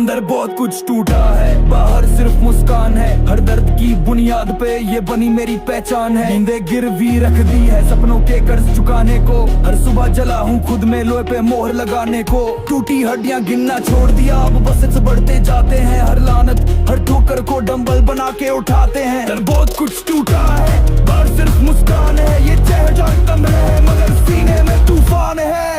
अंदर बहुत कुछ टूटा है, बाहर सिर्फ मुस्कान है। हर दर्द की बुनियाद पे ये बनी मेरी पहचान है। नींदें गिरवी रख दी है सपनों के कर्ज चुकाने को। हर सुबह जला हूँ खुद में लोहे पे मोहर लगाने को। टूटी हड्डियां गिनना छोड़ दिया, अब बस से बढ़ते जाते हैं। हर लानत हर ठोकर को डंबल बना के उठाते हैं। अंदर बहुत कुछ टूटा है, बाहर सिर्फ मुस्कान है। ये चेहरा कम है मगर सीने में तूफान है।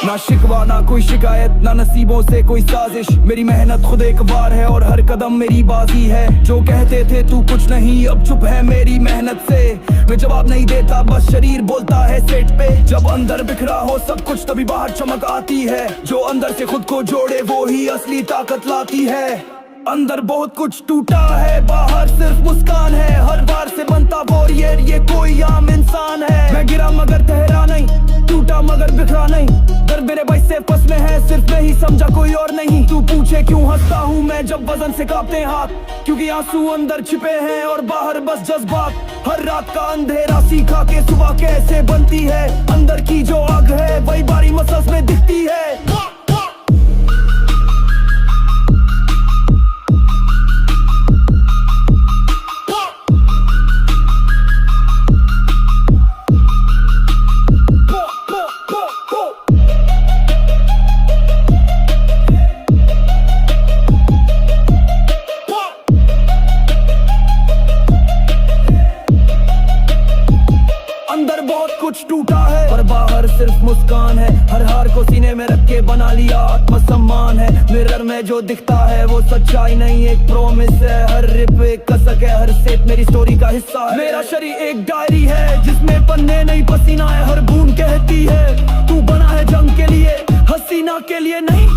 ना शिकवा ना कोई शिकायत, ना नसीबों से कोई साजिश। मेरी मेहनत खुद एक बार है और हर कदम मेरी बाजी है। जो कहते थे तू कुछ नहीं, अब चुप है मेरी मेहनत से। मैं जवाब नहीं देता, बस शरीर बोलता है सेट पे। जब अंदर बिखरा हो सब कुछ तभी बाहर चमक आती है। जो अंदर से खुद को जोड़े वो ही असली ताकत लाती है। अंदर बहुत कुछ टूटा है, बाहर सिर्फ मुस्कान है। हर बार से बनता वॉरियर, ये कोई आम इंसान है। मैं गिरा मगर ठहरा नहीं, टूटा मगर बिखरा नहीं। दर्द मेरे भाई से फंस में है, सिर्फ मैं ही समझा कोई और नहीं। तू पूछे क्यों हंसता हूँ मैं जब वजन से कांपते हाथ, क्योंकि आंसू अंदर छिपे हैं और बाहर बस जज्बात। हर रात का अंधेरा सीखा के सुबह कैसे बनती है। अंदर की जो आग है वही बारी मसल्स में दिखती है। कुछ टूटा है पर बाहर सिर्फ मुस्कान है। हर हार को सीने में रख के बना लिया आत्मसम्मान है। मिरर में जो दिखता है वो सच्चाई नहीं एक प्रॉमिस है। हर रिप एक कसक है, हर सेट मेरी स्टोरी का हिस्सा है। मेरा शरीर एक डायरी है जिसमें पन्ने नहीं पसीना है। हर बूंद कहती है तू बना है जंग के लिए, हसीना के लिए नहीं।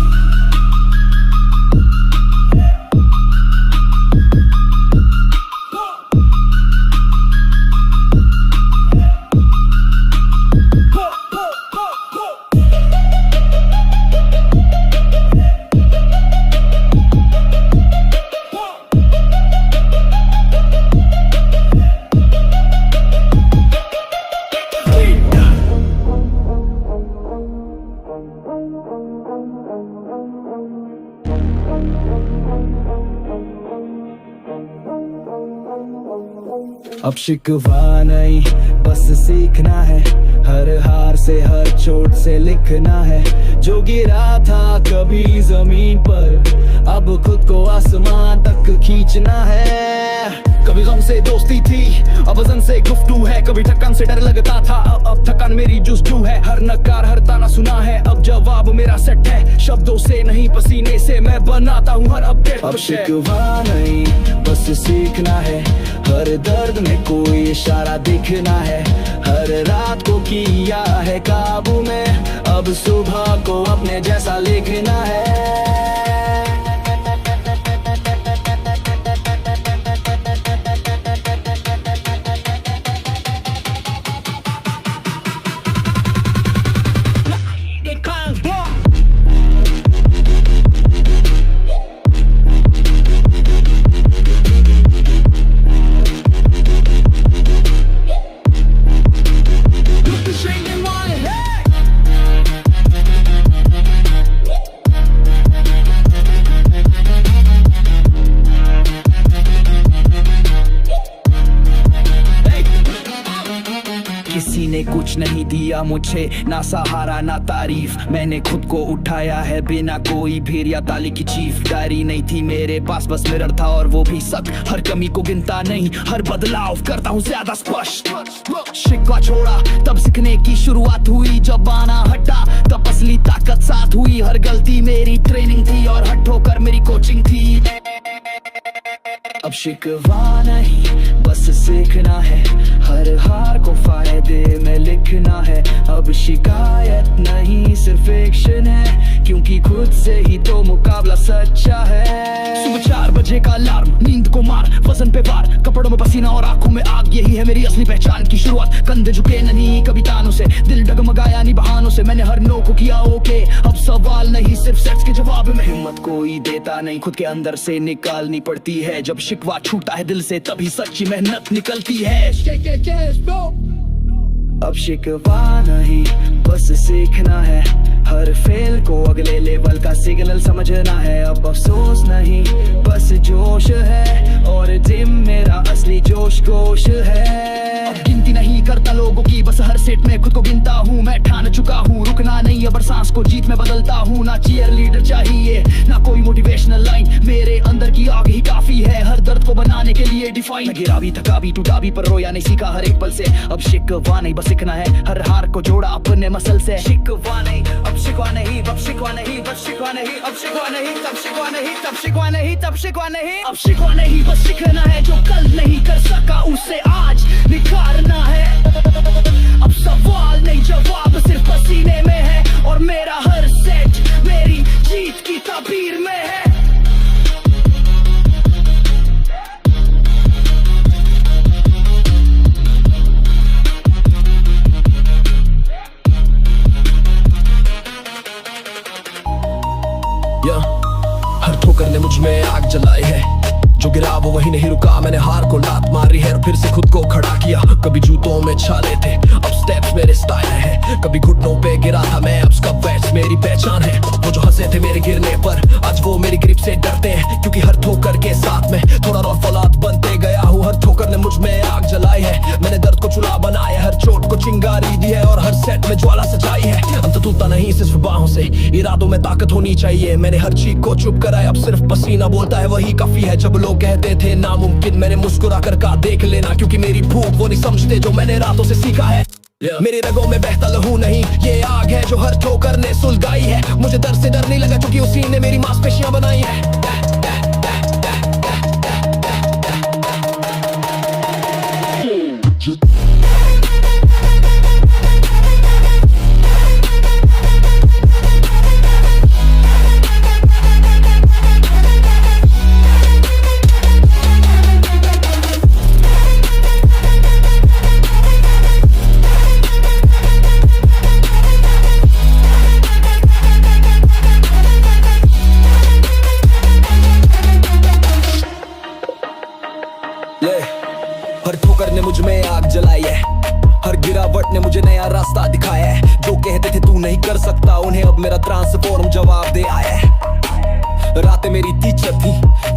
अब शिकवा नहीं बस सीखना है। हर हार से हर चोट से लिखना है। जो गिरा था कभी जमीन पर अब खुद को आसमान तक खींचना है। कभी गम से दोस्ती थी अब वजन से गुफ्तगू है। कभी थकान से डर लगता था अब थकान मेरी जुस्तजू है। हर नकार हर ताना सुना है अब जवाब मेरा सेट है। शब्दों से नहीं पसीने से मैं बनाता हूँ हर अपडेट। अब शिकवा नहीं बस सीखना है। हर दर्द में कोई इशारा दिखना है। हर रात को किया है काबू में, अब सुबह को अपने जैसा लिखना है। किसी ने कुछ नहीं दिया मुझे, ना सहारा ना तारीफ। मैंने खुद को उठाया है बिना कोई भीड़ या ताली की चीफ। डायरी नहीं थी मेरे पास, बस मिरर था और वो भी सख्त। हर कमी को गिनता नहीं, हर बदलाव करता हूँ ज्यादा स्पष्ट। शिकवा छोड़ा तब सीखने की शुरुआत हुई। जब आना हटा तब असली ताकत साथ हुई। हर गलती मेरी ट्रेनिंग थी और हर ठोकर मेरी कोचिंग थी। अब शिकवा नहीं बस सीखना है। हर हार को फायदे में लिखना है। अब शिकायत नहीं सिर्फ एक्शन है, क्योंकि खुद से ही तो मुकाबला सच्चा है। सुबह 4 बजे का अलार्म, नींद को मार, वजन पे भार, कपड़ों में पसीना और आंखों में आग, यही है मेरी असली पहचान की शुरुआत। कंधे झुके नहीं कभी तानों से, दिल डगमगाया नहीं बहानों से, मैंने हर नो को किया ओके। अब सवाल नहीं सिर्फ सेक्स के जवाब में, हिम्मत कोई देता नहीं, खुद के अंदर से निकालनी पड़ती है। जब शिकवा छूटा है दिल से तभी सच्ची मेहनत निकलती है। अब शिकवा नहीं बस सीखना है, हर फेल को अगले लेवल का सिग्नल समझना है। अब अफसोस नहीं बस जोश है, और जिम मेरा असली जोश गोश है। अब गिनती नहीं करता लोगों की, बस हर सेट में खुद को गिनता हूँ। मैं ठान चुका हूँ रुकना नहीं, अब सांस को जीत में बदलता हूँ। ना चीयर लीडर चाहिए ना कोई मोटिवेशनल लाइन, मेरे अंदर की आग ही काफी है हर दर्द को बनाने के लिए डिफाइन। गिरा भी थका भी टूटा भी पर रोया नहीं, सीखा हर एक पल से। अब शिकवा नहीं बस सीखना है, हर हार को जोड़ा अपने मसल से। शिकवा नहीं अब शिकवा नहीं, अब शिकवा नहीं, बस शिकवा नहीं, अब शिकवा नहीं, तब शिकवा नहीं, तब शिकवा नहीं, तब शिकवा नहीं। अब शिकवा नहीं बस सीखना है, जो कल नहीं कर सका उसे आज निखारना है। अब सवाल नहीं जवाब सिर्फ पसीने में है, और मेरा हर सेट मेरी जीत की ताबीर में है। हर ठोकर ने मुझ में आग जलाई है, जो गिरा वो वही नहीं रुका। मैंने हार को लात मारी है और फिर से खुद को खड़ा किया। कभी जूतों में छाले थे, अब स्टेप्स मेरे स्टाइल है। कभी घुटनों पे गिरा था मैं, अब स्कब वेट्स मेरी पहचान है। वो जो हंसे थे मेरे गिरने पर, आज वो मेरी ग्रिप से डरते हैं, क्योंकि हर ठोकर के साथ में थोड़ा और फौलाद बनते गया हूँ। हर ठोकर ने मुझ में आग जलाई है, मैंने दर्द को चूल्हा बनाया, हर चोट को चिंगारी दी है, और हर सेट में ज्वाला सजाई है। अंत टूटता नहीं सिर्फ बाहों से, इरादों में ताकत होनी चाहिए। मैंने हर चीख को चुप कराया, अब सिर्फ पसीना बोलता है वही काफी है। जब लोग कहते थे नामुमकिन, मैंने मुस्कुरा कर कहा देख लेना, क्योंकि मेरी भूख वो नहीं समझते जो मैंने रातों से सीखा है। मेरे रगों में बहता लहू नहीं, ये आग है जो हर ठोकर ने सुलगाई है। मुझे डर से डर नहीं लगा, क्योंकि उसी ने मेरी मांसपेशियां बनाई है। हर ठोकर ने मुझ में आग जलाई है, हर गिरावट ने मुझे नया रास्ता दिखाया है। जो कहते थे तू नहीं कर सकता, उन्हें अब मेरा ट्रांसफॉर्म जवाब दे आया है। रातें मेरी टीचर थी,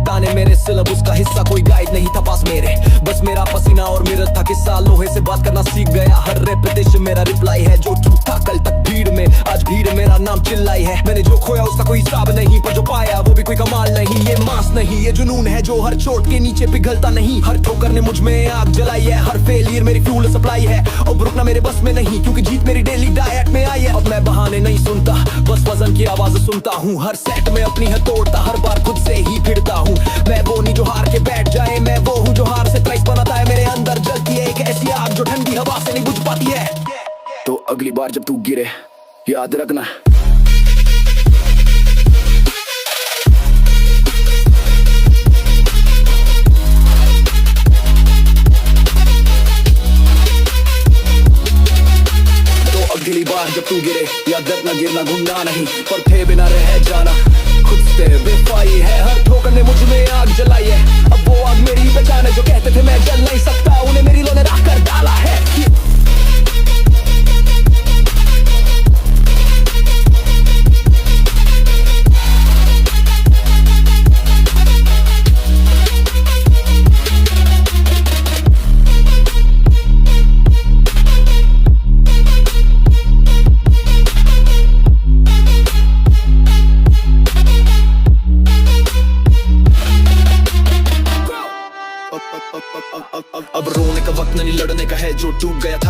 ताने मेरे सिलेबस का हिस्सा, कोई गाइड नहीं था पास मेरे, बस मेरा पसीना और मिरर था किस्सा। लोहे से बात करना सीख गया, हर रेपिटेशन मेरा रिप्लाई है। जो चूक था कल तक भीड़ में, आज भीड़ मेरा नाम चिल्लाई है। मैंने जो खोया उसका कोई हिसाब नहीं, पर जो पाया वो भी कोई कमाल नहीं। ये मास नहीं ये जुनून है, जो हर चोट के नीचे पिघलता नहीं। हर ठोकर ने मुझ में आग जलाई है, हर फेलियर मेरी फ्यूल सप्लाई है। अब रुकना मेरे बस में नहीं, क्योंकि जीत मेरी डेली डाइट में आई है। अब मैं बहाने नहीं सुनता, बस वजन की आवाज सुनता हूँ। हर सेट में अपनी है तोड़ता, हर बार खुद से ही फिरता हूँ। मैं वो नहीं जो हार के बैठ जाए, मैं वो हूँ जो हार से प्राइस बनाता है। मेरे अंदर जलती है एक ऐसी आग जो ठंडी हवा से नहीं बुझ पाती है। तो अगली बार जब तू गिरे याद रखना, अगली बार जब तू गिरे याद रखना, गिरना घूमना नहीं पर थे बिना रह जाना। खुद से बेवफाई है, हर ठोकर ने मुझ में आग जलाई है। अब वो आग मेरी पहचान है, जो कहते थे मैं जल नहीं सकता, उन्हें मेरी लो ने राख कर डाला है। अब रोने का वक्त नहीं लड़ने का है, जो टूट गया था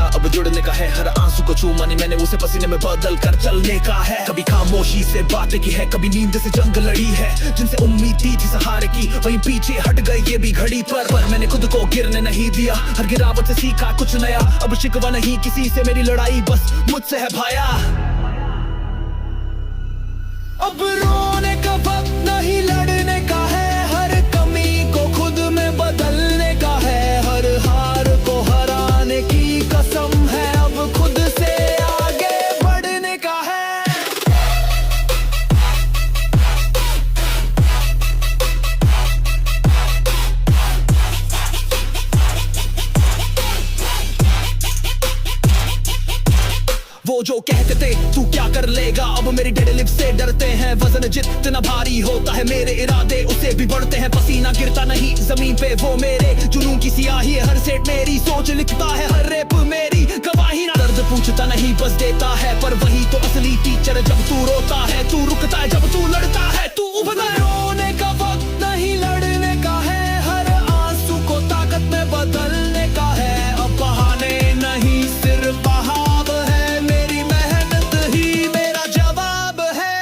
बदलने का है, हर आंसू को चूमाने मैंने उसे पसीने में बदल कर चलने का है। कभी खामोशी से बातें की है, कभी नींद से जंग लड़ी है, जिनसे उम्मीद दी थी सहारे की वहीं पीछे हट गए ये भी घड़ी पर मैंने खुद को गिरने नहीं दिया, हर गिरावट से सीखा कुछ नया। अब शिकवा नहीं किसी से, मेरी लड़ाई बस मुझसे है भाया। अब रोने का वक्त नहीं लड़ने का है, हर कमी को खुद में बदलने का है, हर हार को हराने की कसम है, अब खुद से आगे बढ़ने का है। वो जो कहते थे तू क्या कर लेगा, अब मेरी डेड लिप्स से डरते हैं। वजन जितना भारी होता है मेरे इरादे उसे भी बढ़ते हैं, पसीना गिरता नहीं जमीन पे वो मेरे जुनून की सियाही है, हर सेट मेरी सोच लिखता है, हर रेप मेरी गवाही ना। दर्द पूछता नहीं बस देता है, पर वही तो असली टीचर जब तू रोता है, तू रुकता है जब तू लड़ता है, तू उभरता है। रोने का वक्त नहीं लड़ने का है, हर आंसू को ताकत में बदलने का है, अब बहाने नहीं सिर्फ बहाव है, मेरी मेहनत ही मेरा जवाब है।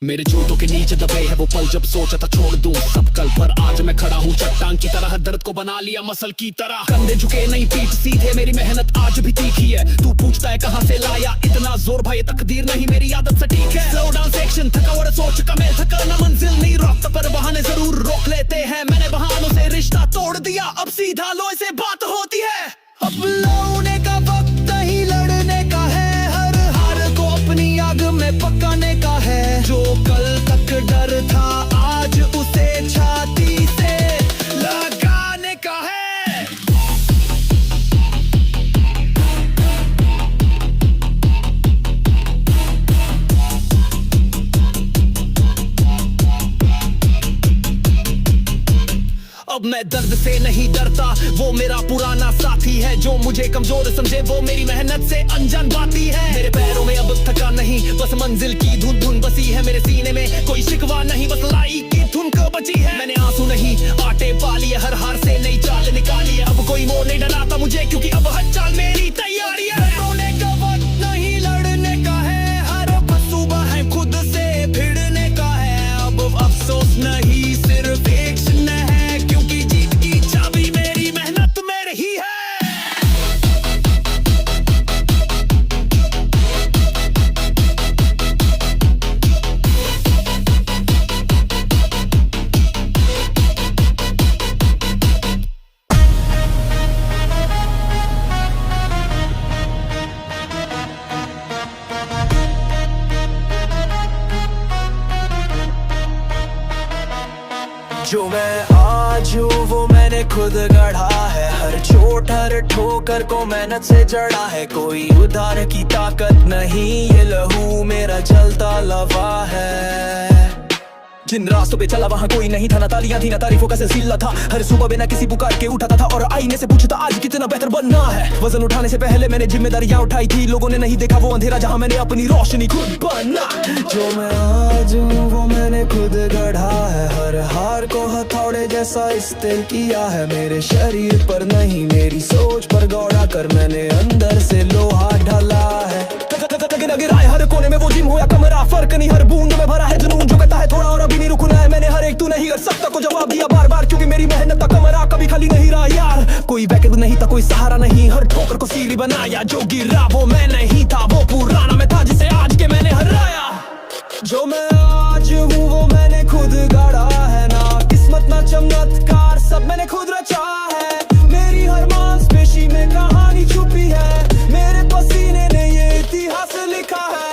मेरे जूतों के नीचे दबे है वो पल जब सोचा था छोड़ दूं सब कल, पर आज मैं खड़ा हूँ चट्टान की तरह, दर्द को बना लिया मसल की तरह। कंधे झुके नहीं पीठ सीधे, मेरी मेहनत आज भी तीखी है। तू पूछता है कहाँ से लाया इतना जोर, भाई तकदीर नहीं मेरी आदत सटीक है। स्लो डाउन सेक्शन थका और सोच का मेल थका ना, मंजिल नहीं रोकता पर बहाने जरूर रोक लेते हैं। मैंने बहानों से रिश्ता तोड़ दिया, अब सीधा लोहे से बात होती है। अब लौने का वक्त नहीं लड़ने का है, हर हार को अपनी आग में पकाने का है। जो कल तक डर था आज उसे छाती से लगाने का है। अब मैं दर्द से नहीं डरता, वो मेरा पुराना साथी है, जो मुझे कमजोर समझे वो मेरी मेहनत से अनजान बाती है। मेरे पैरों में अब थका नहीं, बस मंजिल की धुन धुन बसी है, मेरे सीने में कोई शिकवा नहीं, बस लाई की धुन को बची है। मैंने आंसू नहीं आटे पाली है, हर हार से नई चाल निकाली है, अब कोई मोड़ नहीं डराता मुझे क्योंकि अब हर चाल मेरी तैयारी है। रोने का वक्त नहीं लड़ने का है, हर सुबह है खुद से भिड़ने का है, अब अफसोस नहीं सिर्फ एक क्षण है, क्योंकि जीत की चाबी मेरी मेहनत में रही है। जो मैं आज हूँ वो मैंने खुद गढ़ा है, हर चोट हर ठोकर को मेहनत से जड़ा है, कोई उधार की ताकत नहीं, ये लहू मेरा जलता लवा है। जिन रास्तों पे चला वहाँ कोई नहीं था, ना तालियां थी ना तारीफों का सिलसिला था, हर सुबह बिना किसी पुकार के उठाता था और आईने से पूछता आज कितना बेहतर बनना है। वजन उठाने से पहले मैंने जिम्मेदारियां उठाई थी, लोगों ने नहीं देखा वो अंधेरा जहाँ मैंने अपनी रोशनी खुद बना। जो मैं आज हूँ वो मैंने खुद गढ़ा है, हर हार को हथौड़े जैसा इस्तेमाल किया है, मेरे शरीर पर नहीं मेरी सोच पर गौड़ा कर मैंने अंदर से लोहा ढला है। गिराए हर कोने में वो जिम हो या कमरा, फर्क नहीं हर बूंद में भरा है जुनून, जो कहता है थोड़ा और अभी नहीं रुकना है, मैंने हर एक तू नहीं कर सकता को जवाब दिया बार बार, क्योंकि मेरी मेहनत का कमरा कभी खाली नहीं रहा यार। कोई बैकअप नहीं था, कोई सहारा नहीं, हर ठोकर को सीढ़ी बनाया, जो गिरा वो मैं नहीं था, वो पुराना मैं था जिसे आज के मैंने हराया। जो मैं आज हूँ वो मैंने खुद गढ़ा है, ना किस्मत ना चमत्कार सब मैंने खुद रचा है, मेरी हर मांसपेशी में कहानी छुपी है, मेरे पसीने ने ये इतिहास लिखा है।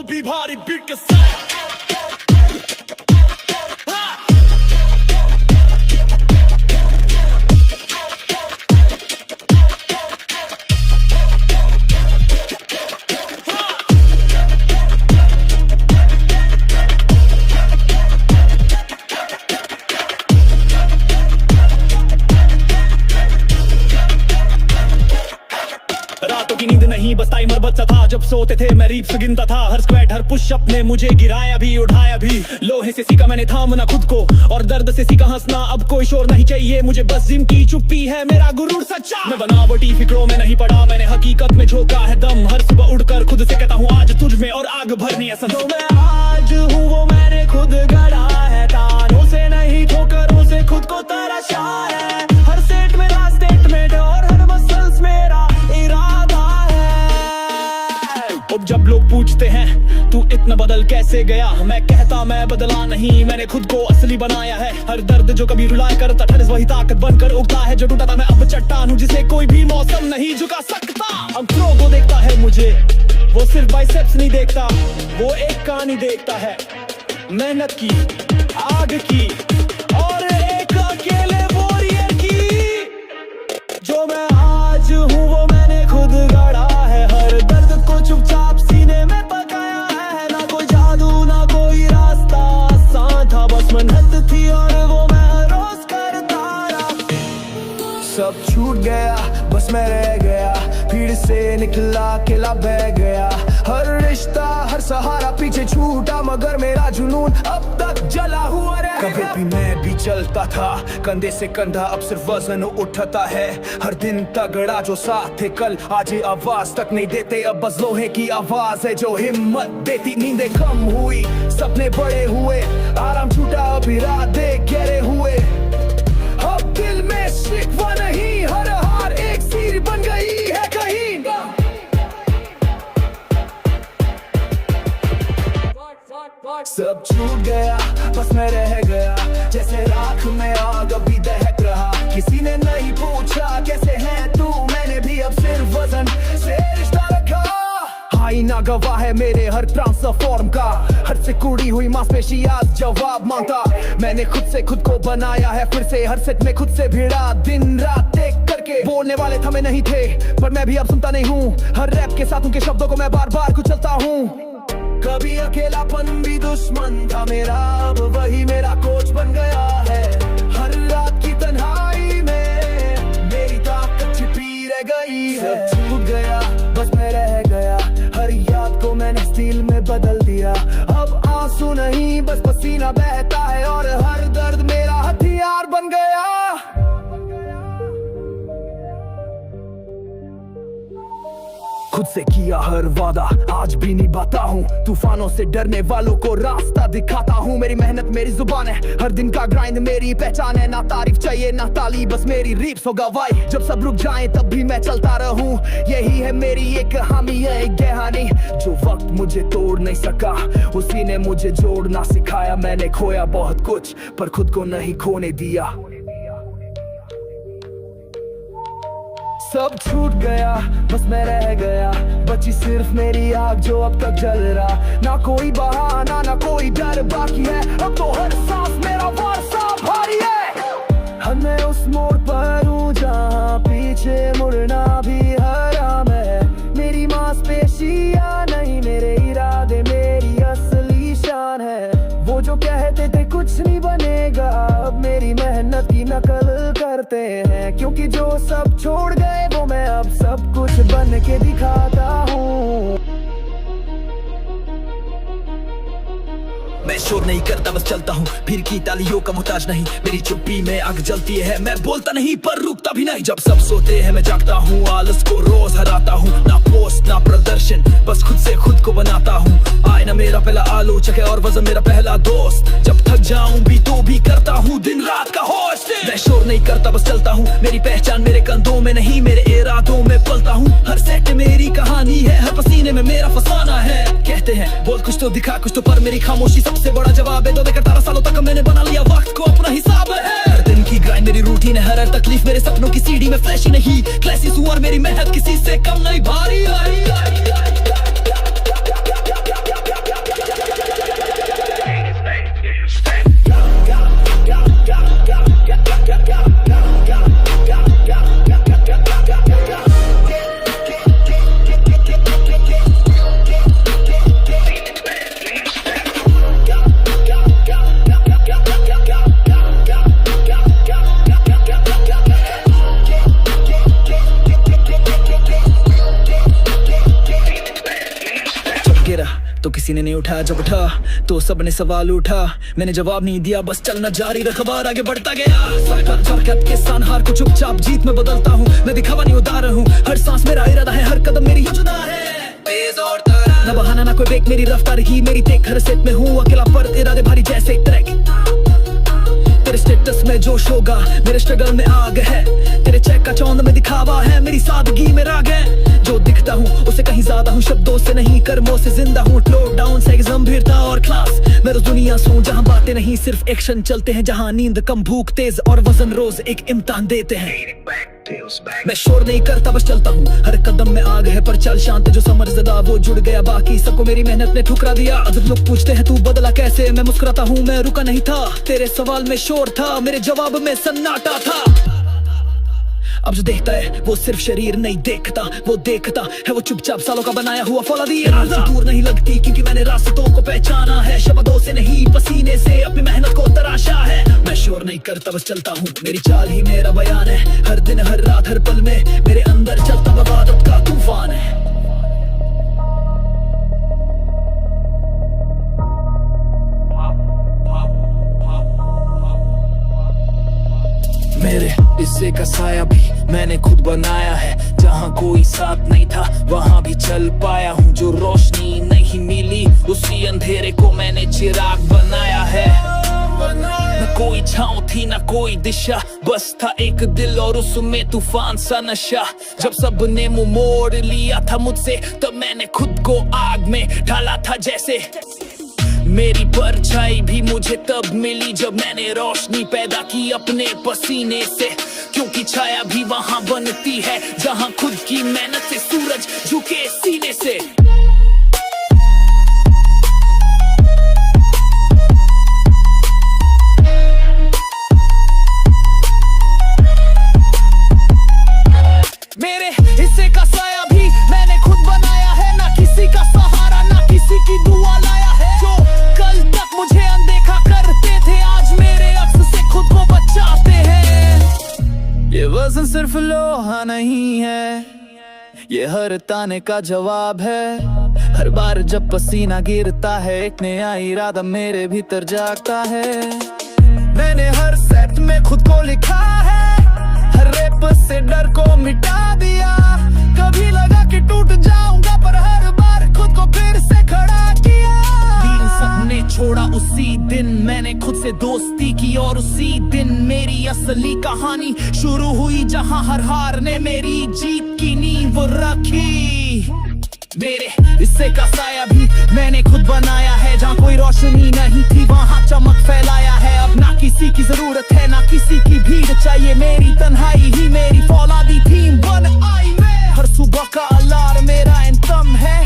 भी भारी बीट के साथ घंटों की नींद नहीं बस टाइमर बजता था। जब सोते थे मैं रीप्स गिनता था। हर स्क्वाट हर पुशअप ने मुझे गिराया भी उठाया भी। लोहे से सीखा मैंने थामना खुद को और दर्द से सीखा हंसना। अब कोई शोर नहीं चाहिए मुझे, बस जिम की चुप्पी है मेरा गुरूर सच्चा। मैं बनावटी फिक्रों में नहीं पड़ा, मैंने हकीकत में झोंका है दम। हर सुबह उठकर खुद से कहता हूँ आज तुझ में और आग भरनी है सनम। जो मैं आज हूँ वो मैंने खुद गढ़ा है। तानों से नहीं ठोकरों से खुद को तराशा है। हर सेट मेरा स्टेटमेंट और हर मसल्स मेरा इरादा है। अब जब लोग पूछते हैं तू इतना बदल कैसे गया, मैं कहता मैं बदला नहीं, मैंने खुद को असली बनाया है। हर दर्द जो कभी रुलाया करता ठनस वही ताकत बनकर उगता है। जो टूटा था मैं अब चट्टान हूँ जिसे कोई भी मौसम नहीं झुका सकता। अब थ्रो को देखता है मुझे, वो सिर्फ बाइसेप्स नहीं देखता, वो एक कहानी देखता है मेहनत की, आग की और एक अकेले वॉरियर की। जो मैं आज हूँ वो मैंने खुद गढ़ा है। हर दर्द को चुपचाप सीने में पकाया है। ना कोई जादू ना कोई रास्ता आसान था, बस मेहनत थी और वो मैं हर रोज करता रहा। सब छूट गया बस मैं रह गया, भीड़ से निकला अकेला बह गया। हर रिश्ता हर सहारा पीछे छूटा, मगर मेरा जुनून अब तक जला हुआ रह गया। कभी भी मैं भी चलता था कंधे से कंधा, अब सिर्फ वजन उठाता है। हर दिन तगड़ा जो साथ थे कल आज ये आवाज तक नहीं देते। अब बस लोहे की आवाज है जो हिम्मत देती। नींदें कम हुई सपने बड़े हुए, आराम छूटा अब इरादे गहरे हुए। अब दिल में शिकवा नहीं, हर हार एक सीढ़ी बन गई है कहीं। सब छूट गया बस मैं रह गया, जैसे राख में आग अभी दहक रहा। किसी ने नहीं पूछा कैसे है तू, मैंने भी अब सिर्फ वजन से रिश्ता रखा। आईना गवाह है मेरे हर ट्रांसफॉर्म का, हर से कुड़ी हुई मांसपेशी आज जवाब मांगता। मैंने खुद से खुद को बनाया है फिर से, हर सेट में खुद से भिड़ा दिन रात एक करके। बोलने वाले थमे नहीं थे पर मैं भी अब सुनता नहीं हूँ। हर रैप के साथ उनके शब्दों को मैं बार बार कुचलता हूँ। कभी अकेलापन भी दुश्मन था मेरा, अब वही मेरा कोच बन गया है। हर रात की तन्हाई में मेरी ताकत छिपी रह गई है। सब छूट गया बस मैं रह गया, हर याद को मैंने स्टील में बदल दिया। अब आंसू नहीं बस पसीना बहता है और हर दर्द मेरा हथियार बन गया। खुद से किया हर वादा आज भी निभाता हूँ, तूफानों से डरने वालों को रास्ता दिखाता हूँ। मेरी मेहनत मेरी जुबान है, हर दिन का ग्राइंड मेरी पहचान है। ना तारीफ चाहिए ना ताली, बस मेरी रीप्स हो गवाही। जब सब रुक जाएं तब भी मैं चलता रहूं, यही है मेरी एक हामी है एक कहानी। जो वक्त मुझे तोड़ नहीं सका उसी ने मुझे जोड़ना सिखाया। मैंने खोया बहुत कुछ पर खुद को नहीं खोने दिया। सब छूट गया बस मैं रह गया, बची सिर्फ मेरी आग जो अब तक जल रहा। ना कोई बहाना ना कोई डर बाकी है, अब तो हर सांस मेरा वारसा भारी है। हम मैं उस मोड़ पर हूँ जहाँ पीछे मुड़ना भी हराम है। मेरी मांसपेशियाँ नहीं मेरे इरादे मेरी असली शान है। वो जो कहते थे कुछ नहीं बनेगा अब मेरी मेहनत की नकल करते हैं। क्योंकि जो सब छोड़ गए वो मैं अब सब कुछ बन के दिखाता हूँ। मैं शोर नहीं करता बस चलता हूँ, भीड़ की तालियों का मोहताज नहीं। मेरी चुप्पी में आग जलती है, मैं बोलता नहीं पर रुकता भी नहीं। जब सब सोते हैं मैं जागता हूँ, आलस को रोज हराता हूँ। ना पोस्ट ना प्रदर्शन बस खुद से खुद को बनाता हूँ। आईना मेरा पहला आलोचक है और वजन मेरा पहला दोस्त। जब थक जाऊं भी तो भी करता हूँ दिन रात का होश। मैं शोर नहीं करता बस चलता हूँ, मेरी पहचान मेरे कंधों में नहीं मेरे इरादों में पलता हूँ। हर सेट मेरी कहानी है, हर पसीने में मेरा फसाना है। कहते हैं बोल कुछ तो दिखा कुछ तो, पर मेरी खामोशी सबसे बड़ा जवाब है। 2-18 सालों तक मैंने बना लिया वक्त को अपना हिसाब है। हर दिन की ग्राइंड मेरी रूटीन है, हर तकलीफ मेरे सपनों की सीढ़ी में फ्लैशी नहीं क्लासिस हूँ और मेरी मेहनत किसी से कम नहीं भारी। तो किसी ने नहीं उठाया, जब उठा तो सबने सवाल उठा। मैंने जवाब नहीं दिया, बस चलना जारी रखा, बार आगे बढ़ता गया। के सान हार को चुपचाप जीत में बदलता हूँ, मैं दिखावा नहीं उतार हूँ। हर सांस मेरा इरादा है, हर कदम मेरी जुदा है। तेज और तरह ना बहाना ना कोई ब्रेक, मेरी रफ्तार ही मेरी तेज। हर सेट में हूँ अकेला पर इरादे भारी जैसे एक ट्रैक। तेरे स्टेटस में जोश होगा, मेरे स्ट्रगल में आग है। तेरे चेक का चौंध में दिखावा है, मेरी सादगी में राग है। जो दिखता हूँ उससे कहीं ज्यादा हूँ, शब्दों से नहीं कर्मों से जिंदा हूँ। लो डाउन से गंभीरता और क्लास, मैं रोज दुनिया सूं जहाँ बातें नहीं सिर्फ एक्शन चलते हैं। जहाँ नींद कम, भूख तेज और वजन रोज एक इम्तिहान देते हैं। मैं शोर नहीं करता, बस चलता हूँ, हर कदम में आग है पर चल शांत। जो समझदार वो जुड़ गया, बाकी सबको मेरी मेहनत ने ठुकरा दिया। जब लोग पूछते हैं तू बदला कैसे, मैं मुस्कुराता हूँ, मैं रुका नहीं था। तेरे सवाल में शोर था, मेरे जवाब में सन्नाटा था। अब जो देखता है वो सिर्फ शरीर नहीं देखता, वो देखता है वो चुपचाप सालों का बनाया हुआ फौलादी इरादा। दूर नहीं लगती क्योंकि मैंने रास्तों को पहचाना है। शब्दों से नहीं पसीने से अपनी मेहनत को तराशा है। मैं शोर नहीं करता, बस चलता हूँ, मेरी चाल ही मेरा बयान है। हर दिन हर रात हर पल में मेरे अंदर चलता बगावत का तूफान है। मेरे हिस्से का साया भी मैंने खुद बनाया है। जहाँ कोई साथ नहीं था वहाँ भी चल पाया हूँ। जो रोशनी नहीं मिली उसी अंधेरे को मैंने चिराग बनाया है। न कोई छाँव थी न कोई दिशा, बस था एक दिल और उसमें तूफान सा नशा। जब सबने मुंह मोड़ लिया था मुझसे, तब मैंने खुद को आग में ढाला था जैसे। मेरी परछाई भी मुझे तब मिली जब मैंने रोशनी पैदा की अपने पसीने से। क्योंकि छाया भी वहाँ बनती है जहाँ खुद की मेहनत से सूरज झुके सीने से। मेरे हिस्से का साया भी मैंने खुद बनाया है। ना किसी का सहारा ना किसी की दुआ लाया है। जो कल तक मुझे अनदेखा करते थे, आज मेरे अक्स से खुद को बचाते हैं। ये वजन सिर्फ लोहा नहीं है, ये हर ताने का जवाब है। हर बार जब पसीना गिरता है, एक नया इरादा मेरे भीतर जागता है। मैंने हर सेट में खुद को लिखा है, हर रैप से डर को मिटा दिया। कभी लगा कि टूट जाऊंगा पर हर बार खुद को फिर से खड़ा किया। दिन सबने छोड़ा उसी दिन मैंने खुद से दोस्ती की, और उसी दिन मेरी असली कहानी शुरू हुई। जहां हर हार ने मेरी जीत की नींव रखी। मेरे हिस्से का साया भी मैंने खुद बनाया है। जहाँ कोई रोशनी नहीं थी वहाँ चमक फैलाया है। अब ना किसी की जरूरत है ना किसी की भीड़ चाहिए। मेरी तन्हाई ही मेरी फौलादी थीम बन आई। मैं हर सुबह का अलार्म मेरा एंथम है।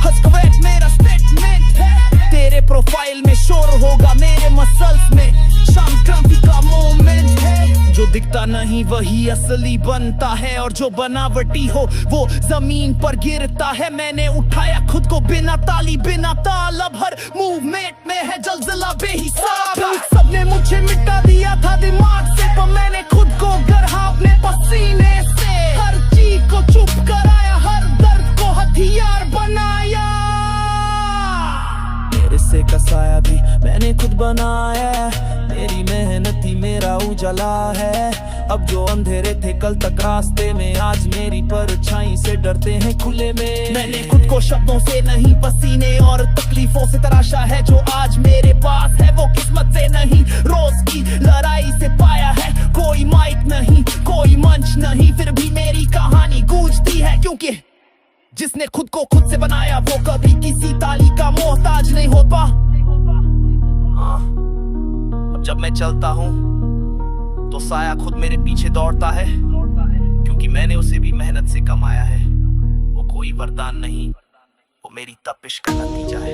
हस्कवेट मेरा स्टेटमेंट है। तेरे प्रोफाइल में शोर होगा, मेरे मसल्स में शाम क्रांति का मोमेंट है। जो दिखता नहीं वही असली बनता है, और जो बनावटी हो वो जमीन पर गिरता है। मैंने उठाया खुद को बिना ताली बिना ताल, अब हर मूवमेंट में है जलजला बेहिसाब। सबने मुझे मिटा दिया था दिमाग से, पर मैंने खुद को गढ़ा अपने पसीने से। हर चीज को चुप कराया, हर दर्द को हथियार बनाया। मेरे से का साया भी मैंने खुद बनाया है। मेरी मेहनत ही मेरा उजाला है। अब जो अंधेरे थे कल तक रास्ते में, आज मेरी परछाई से डरते हैं खुले में। मैंने खुद को शब्दों से नहीं पसीने और तकलीफों से तराशा है। जो आज मेरे पास है वो किस्मत से नहीं रोज की लड़ाई से पाया है। कोई माइक नहीं कोई मंच नहीं, फिर भी मेरी कहानी गूंजती है। क्योंकि जिसने खुद को खुद से बनाया वो कभी किसी ताली का मोहताज नहीं होता। अब जब मैं चलता हूँ तो साया खुद मेरे पीछे दौड़ता है, क्योंकि मैंने उसे भी मेहनत से कमाया है। वो कोई वरदान नहीं, वो मेरी तपिश का नतीजा है।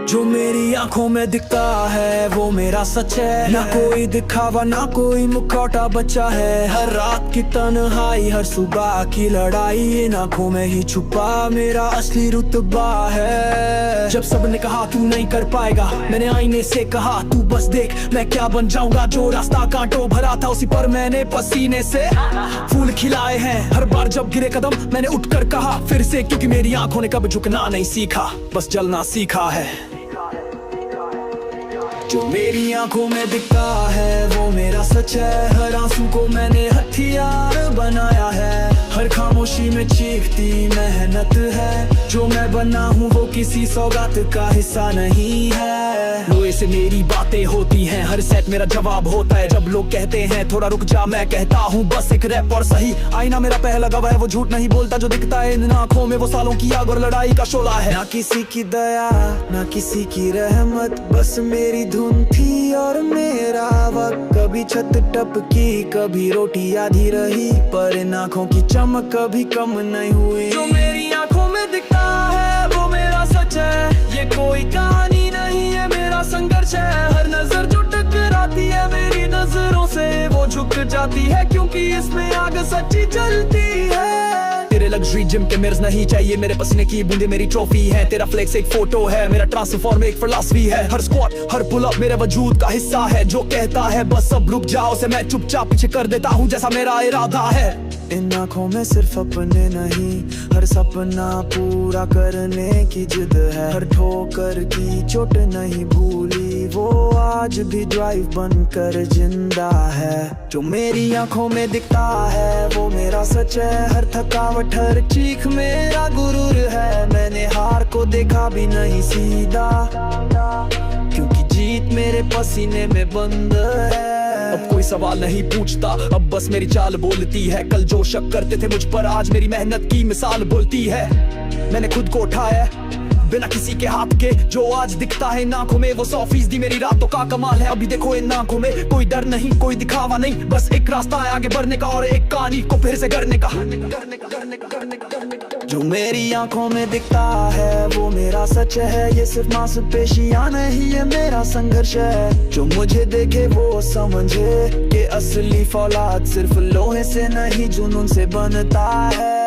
जो मेरी आंखों में दिखता है वो मेरा सच है। ना कोई दिखावा ना कोई मुखौटा बचा है। हर रात की तन्हाई हर सुबह की लड़ाई, इन आंखों में ही छुपा मेरा असली रुतबा है। है। जब सबने कहा तू नहीं कर पाएगा, मैंने आईने से कहा तू बस देख मैं क्या बन जाऊंगा। जो रास्ता कांटों भरा था उसी पर मैंने पसीने से फूल खिलाए हैं। हर बार जब गिरे कदम मैंने उठकर कहा फिर से, क्योंकि मेरी आंखों ने कभी झुकना नहीं सीखा, बस जलना सीखा है। जो मेरी आंखों में दिखता है वो मेरा सच है। हर आंसू को मैंने हथियार बनाया है। हर खामोशी में चीखती मेहनत है। जो मैं बना हूँ वो किसी सौगात का हिस्सा नहीं है। लोहे से मेरी बातें होती हैं, हर सेट मेरा जवाब होता है। जब लोग कहते हैं थोड़ा रुक जा, मैं कहता हूँ बस एक रैप और सही। आईना मेरा पहला गवाह है, वो झूठ नहीं बोलता जो दिखता है इन आंखों में। वो सालों की आग और लड़ाई का शोला है। ना किसी की दया ना किसी की रहमत, बस मेरी धुन थी और मेरा वक्त। कभी छत टपकी कभी रोटी आधी रही, पर इन आंखों की चमक कभी कम नहीं हुई। जो मेरी आंखों में दिखता है वो मेरा सच है। ये कोई कहानी नहीं है, मेरा संघर्ष है। हर नजर जो टकराती है मेरी नजरों से वो झुक जाती है, क्योंकि इसमें आग सच्ची जलती है। तेरे लग्जरी जिम के मिरर्स नहीं चाहिए, मेरे पसीने की बूंदे मेरी ट्रॉफी है। तेरा फ्लेक्स एक फोटो है, मेरा ट्रांसफॉर्म एक फिलॉसफी है। हर स्क्वाट हर पुल अप मेरे वजूद का हिस्सा है। जो कहता है बस अब रुक जाओ से मैं चुपचाप पीछे कर देता हूँ जैसा मेरा इरादा है। इन आंखों में सिर्फ अपने नहीं, हर सपना पूरा करने की जिद है। हर ठोकर की चोट नहीं भूली, वो आज भी ड्राइव बनकर जिंदा है। जो मेरी आंखों में दिखता है वो मेरा सच है। हर थकावट हर चीख मेरा गुरूर है। मैंने हार को देखा भी नहीं सीधा, क्योंकि जीत मेरे पसीने में बंद है। अब कोई सवाल नहीं पूछता, अब बस मेरी चाल बोलती है। कल जो शक करते थे मुझ पर आज मेरी मेहनत की मिसाल बोलती है। मैंने खुद को उठाया बिना किसी के हाथ के, जो आज दिखता है इन आंखों में वो 100% मेरी रातों का कमाल है। अभी देखो इन आंखों में कोई डर नहीं कोई दिखावा नहीं, बस एक रास्ता है आगे बढ़ने का और एक कहानी को फिर से करने का। जो मेरी आंखों में दिखता है वो मेरा सच है। ये सिर्फ मांसपेशियां नहीं ये मेरा संघर्ष है। जो मुझे देखे वो समझे कि असली फौलाद सिर्फ लोहे से नहीं जुनून से बनता है।